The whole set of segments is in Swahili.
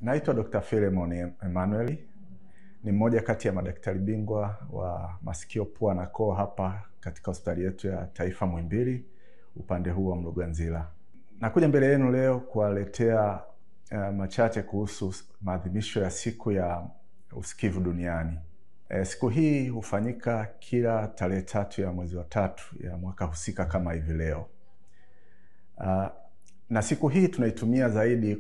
Naitwa Dr. Philemon Emmanuel. Ni mmoja kati ya madaktari bingwa wa masikio, pua na koo hapa katika hospitali yetu ya Taifa Muhimbili upande huu wa Mloganzila. Nakuja mbele yenu leo kuwaletea machache kuhusu maadhimisho ya siku ya usikivu duniani. Siku hii hufanyika kila tarehe 3 ya mwezi wa 3 ya mwaka husika kama hivi leo. Na siku hii tunaitumia zaidi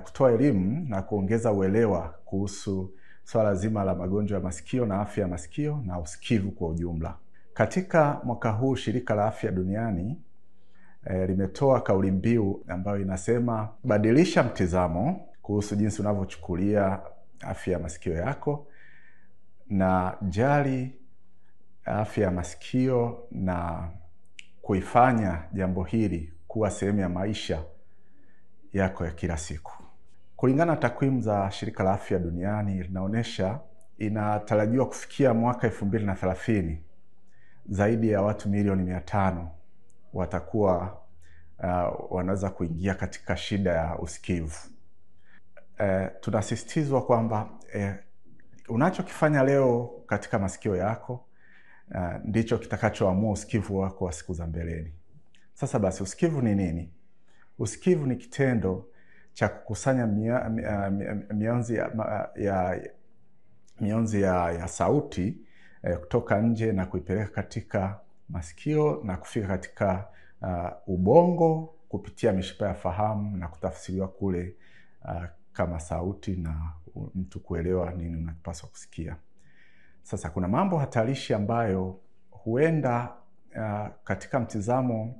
kutoa elimu na kuongeza uelewa kuhusu swala zima la magonjwa ya masikio na afya ya masikio na usikivu kwa ujumla. Katika mwaka huu Shirika la Afya Duniani limetoa kauli mbiu ambayo inasema badilisha mtizamo kuhusu jinsi unavyochukulia afya ya masikio yako, na jali afya ya masikio na kuifanya jambo hili kuwa sehemu ya maisha yako ya kila siku. Kulingana na takwimu za Shirika la Afya Duniani linaonyesha inatarajiwa kufikia mwaka 2030 zaidi ya watu milioni 500 watakuwa wanaweza kuingia katika shida ya usikivu. Tunasisitizwa kwamba unachokifanya leo katika masikio yako ndicho kitakachoamua usikivu wako wa siku za mbeleni. Sasa basi, usikivu ni nini? Usikivu ni kitendo cha kukusanya mionzi ya sauti kutoka nje na kuipeleka katika masikio na kufika katika ubongo kupitia mishipa ya fahamu na kutafsiriwa kule kama sauti na mtu kuelewa nini unapaswa kusikia. Sasa kuna mambo hatarishi ambayo huenda katika mtizamo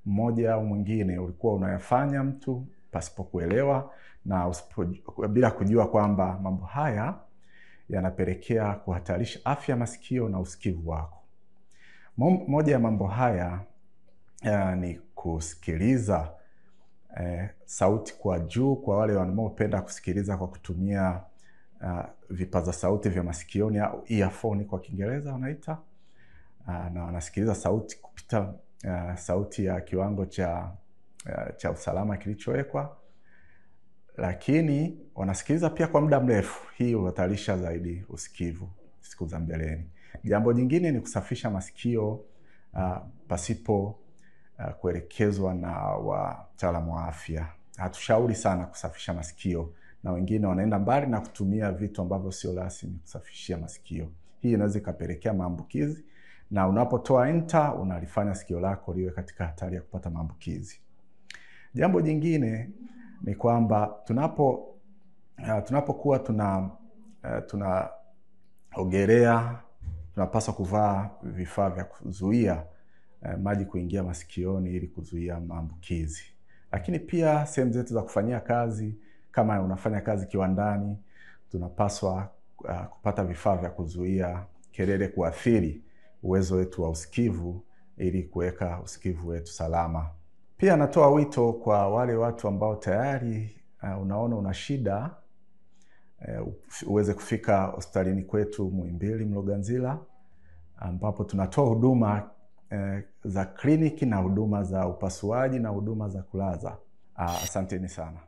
mmoja au mwingine ulikuwa unayafanya mtu pasipo kuelewa na bila kujua kwamba mambo haya yanapelekea kuhatarisha afya ya masikio na usikivu wako. Moja ya mambo haya ni kusikiliza sauti kwa juu, kwa wale wanaopenda kusikiliza kwa kutumia vipaza sauti vya masikioni au earphone kwa Kiingereza wanaita, na wanasikiliza sauti kupita sauti ya kiwango cha usalama kilichowekwa, lakini wanasikiliza pia kwa muda mrefu. Hii huhatarisha zaidi usikivu siku za mbeleni. Jambo jingine ni kusafisha masikio pasipo kuelekezwa na wataalamu wa afya. Hatushauri sana kusafisha masikio, na wengine wanaenda mbali na kutumia vitu ambavyo sio rasmi kusafishia masikio. Hii inaweza ikapelekea maambukizi, na unapotoa enter unalifanya sikio lako liwe katika hatari ya kupata maambukizi. Jambo jingine ni kwamba tunapokuwa tunaogelea, tunapaswa kuvaa vifaa vya kuzuia maji kuingia masikioni ili kuzuia maambukizi. Lakini pia sehemu zetu za kufanyia kazi, kama unafanya kazi kiwandani, tunapaswa kupata vifaa vya kuzuia kelele kuathiri uwezo wetu wa usikivu ili kuweka usikivu wetu salama. Pia natoa wito kwa wale watu ambao tayari unaona una shida, uweze kufika hospitalini kwetu Muhimbili Mloganzila, ambapo tunatoa huduma za kliniki na huduma za upasuaji na huduma za kulaza. Asanteni sana.